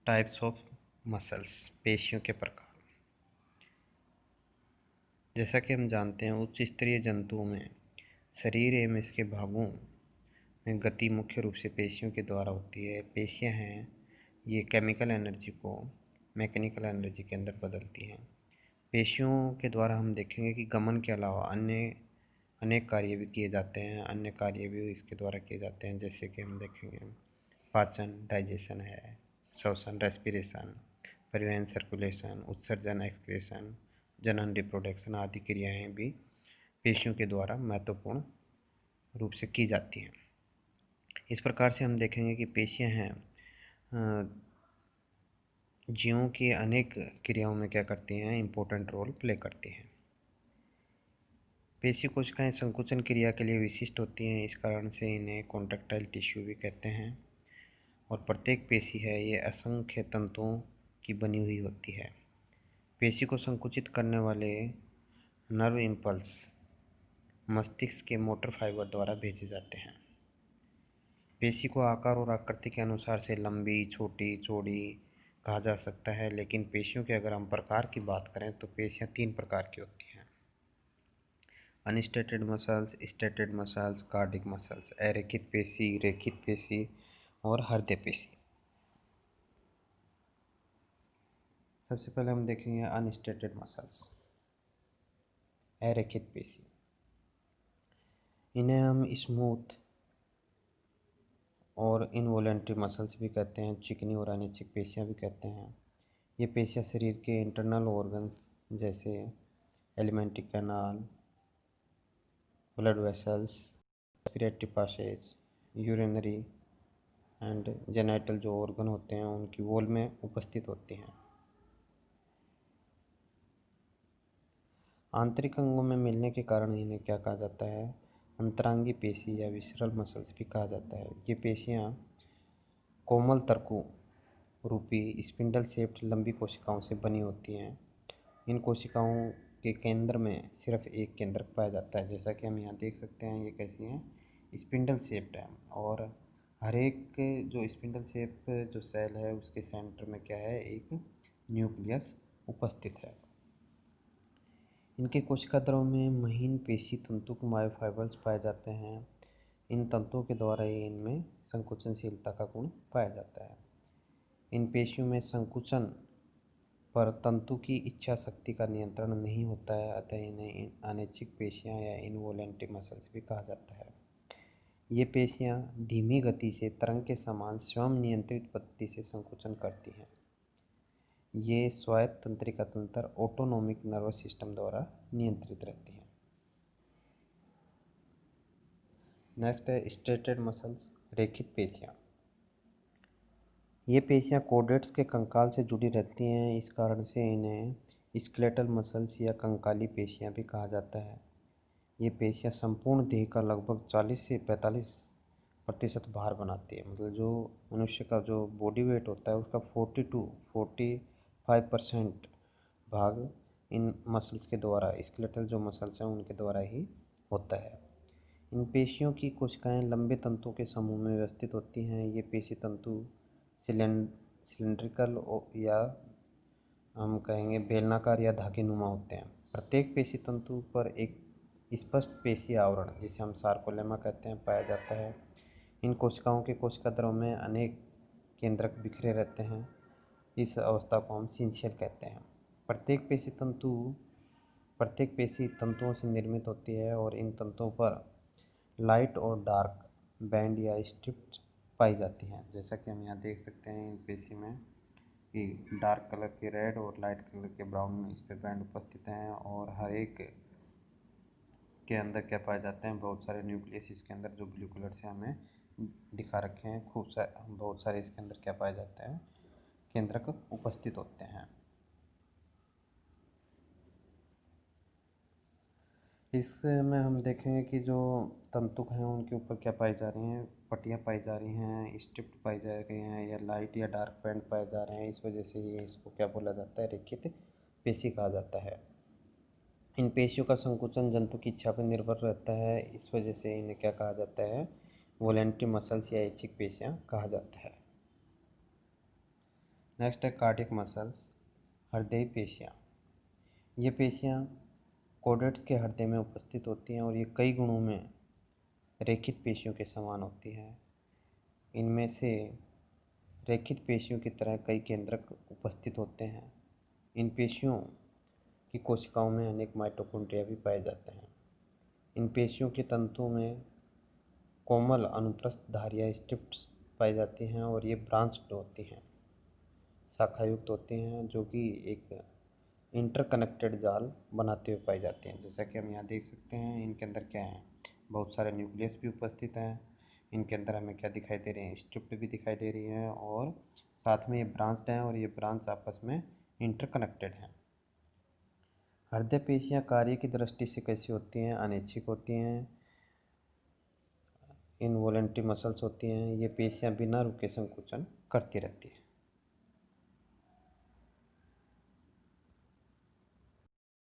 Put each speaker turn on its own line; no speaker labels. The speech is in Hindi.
टाइप्स ऑफ मसल्स, पेशियों के प्रकार। जैसा कि हम जानते हैं, उच्च स्तरीय जंतुओं में शरीर एवं इसके भागों में गति मुख्य रूप से पेशियों के द्वारा होती है। पेशियां हैं, ये केमिकल एनर्जी को मैकेनिकल एनर्जी के अंदर बदलती हैं। पेशियों के द्वारा हम देखेंगे कि गमन के अलावा अन्य अनेक कार्य भी किए जाते हैं, अन्य कार्य भी इसके द्वारा किए जाते हैं। जैसे कि हम देखेंगे, पाचन डाइजेशन है, श्वसन रेस्पिरेशन, परिवहन सर्कुलेशन, उत्सर्जन एक्सक्रीशन, जनन रिप्रोडक्शन आदि क्रियाएं भी पेशियों के द्वारा महत्वपूर्ण रूप से की जाती हैं। इस प्रकार से हम देखेंगे कि पेशियां हैं जीवों की अनेक क्रियाओं में क्या करती हैं, इम्पोर्टेंट रोल प्ले करती हैं। पेशी कोशिकाएं संकुचन क्रिया के लिए विशिष्ट होती हैं, इस कारण से इन्हें कॉन्ट्रैक्टाइल टिश्यू भी कहते हैं। और प्रत्येक पेशी है ये असंख्य तंतुओं की बनी हुई होती है। पेशी को संकुचित करने वाले नर्व इम्पल्स मस्तिष्क के मोटर फाइबर द्वारा भेजे जाते हैं। पेशी को आकार और आकृति के अनुसार से लंबी, छोटी, चौड़ी कहा जा सकता है, लेकिन पेशियों के अगर हम प्रकार की बात करें तो पेशियां 3 प्रकार की होती हैं: unstriated muscles, striated muscles, cardiac muscles, अरेखित पेशी, रेखित पेशी और हृदय पेशी। सबसे पहले हम देखेंगे अनस्टेटेड मसल्स, अरेखित पेशी। इन्हें हम स्मूथ और इनवॉलेंट्री मसल्स भी कहते हैं, चिकनी और अनिच्छिक पेशियां भी कहते हैं। ये पेशियां शरीर के इंटरनल ऑर्गन्स जैसे alimentary canal, blood vessels, respiratory passage, urinary and genital जो ऑर्गन होते हैं उनकी वॉल में उपस्थित होती हैं। आंतरिक अंगों में मिलने के कारण इन्हें क्या कहा जाता है, अंतरांगी पेशी या विसरल मसल्स भी कहा जाता है। ये पेशियां कोमल तर्कु रूपी स्पिंडल शेप्ड लंबी कोशिकाओं से बनी होती हैं। इन कोशिकाओं के केंद्र में सिर्फ एक केंद्रक पाया जाता है। जैसा कि हम यहाँ देख सकते हैं, ये कैसी हैं, स्पिंडल शेप्ड है। और हर एक जो स्पिंडल शेप जो सेल है उसके सेंटर में क्या है, एक न्यूक्लियस उपस्थित है। इनके कोशिका द्रव में महीन पेशी तंतु मायोफाइबर्स पाए जाते हैं। इन तंतुओं के द्वारा ही इनमें संकुचनशीलता का गुण पाया जाता है। इन पेशियों में संकुचन पर तंतु की इच्छा शक्ति का नियंत्रण नहीं होता है, अतः इन्हें अनैच्छिक पेशियां या इनवॉलेंट्री मसल्स भी कहा जाता है। ये पेशियां धीमी गति से तरंग के समान स्वयं नियंत्रित पद्धति से संकुचन करती हैं। ये स्वायत्त तंत्रिका तंत्र ऑटोनोमिक नर्वस सिस्टम द्वारा नियंत्रित रहती हैं। नेक्स्ट है स्ट्रेटेड मसल्स, रेखित पेशियां। ये पेशियां कोर्डेट्स के कंकाल से जुड़ी रहती हैं, इस कारण से इन्हें स्केलेटल मसल्स या कंकाली पेशियां भी कहा जाता है। ये पेशियां संपूर्ण देह का लगभग 40 से 45% भार बनाती है। मतलब जो मनुष्य का जो बॉडी वेट होता है उसका 40 to 45% भाग इन मसल्स के द्वारा, स्केलेटल जो मसल्स हैं उनके द्वारा ही होता है। इन पेशियों की कोशिकाएं लंबे तंतुओं के समूह में व्यवस्थित होती हैं। ये पेशी तंतु सिलेंड्रिकल या हम कहेंगे बेलनाकार या धागेनुमा होते हैं। प्रत्येक पेशी तंतु पर एक स्पष्ट पेशी आवरण, जिसे हम सार्कोलेमा कहते हैं, पाया जाता है। इन कोशिकाओं के कोशिका द्रव में अनेक केंद्रक बिखरे रहते हैं। इस अवस्था को हम सिंशियल कहते हैं। प्रत्येक पेशी तंतुओं से निर्मित होती है और इन तंतुओं पर लाइट और डार्क बैंड या स्ट्रिप्स पाई जाती हैं। जैसा कि हम यहाँ देख सकते हैं, इन पेशी में कि डार्क कलर के रेड और लाइट कलर के ब्राउन इस पे बैंड उपस्थित हैं। और हर एक के अंदर क्या पाए जाते हैं, बहुत सारे न्यूक्लियस इसके अंदर जो ब्लू कलर से हमें दिखा रखे हैं, बहुत सारे इसके अंदर क्या पाए जाते हैं, केंद्रक उपस्थित होते हैं। इसमें हम देखेंगे कि जो तंतुक हैं उनके ऊपर क्या पाई जा रही हैं, पट्टियाँ पाई जा रही हैं, स्ट्रिप्ट पाई जा रही हैं, या लाइट या डार्क बैंड पाए जा रहे हैं। इस वजह से ये इसको क्या बोला जाता है, रेखित पेशी कहा जाता है। इन पेशियों का संकुचन जंतु की इच्छा पर निर्भर रहता है, इस वजह से इन्हें क्या कहा जाता है, वॉलेंट्री मसल्स या ऐच्छिक पेशियाँ कहा जाता है। नेक्स्ट है कार्डियक मसल्स, हृदय पेशियाँ। ये पेशियाँ कॉर्डेट्स के हृदय में उपस्थित होती हैं और ये कई गुणों में रेखित पेशियों के समान होती हैं। इनमें से रेखित पेशियों की तरह कई केंद्रक उपस्थित होते हैं। इन पेशियों की कोशिकाओं में अनेक माइटोकॉन्ड्रिया भी पाए जाते हैं। इन पेशियों के तंतुओं में कोमल अनुप्रस्थ धारियाँ स्ट्रिप्स पाई जाती हैं और ये ब्रांच्ड होती हैं, शाखायुक्त होती हैं, जो कि एक इंटरकनेक्टेड जाल बनाते हुए पाई जाती हैं। जैसा कि हम यहाँ देख सकते हैं, इनके अंदर क्या है, बहुत सारे न्यूक्लियस भी उपस्थित हैं। इनके अंदर हमें क्या दिखाई दे रहे हैं, स्ट्रिप्ट भी दिखाई दे रही हैं और साथ में ये ब्रांच्ड हैं और ये ब्रांच आपस में इंटरकनेक्टेड हैं। हृदय पेशियाँ कार्य की दृष्टि से कैसी होती हैं, अनैच्छिक होती हैं, इनवॉलेंट्री मसल्स होती हैं। ये पेशियाँ बिना रुके संकुचन करती रहती हैं।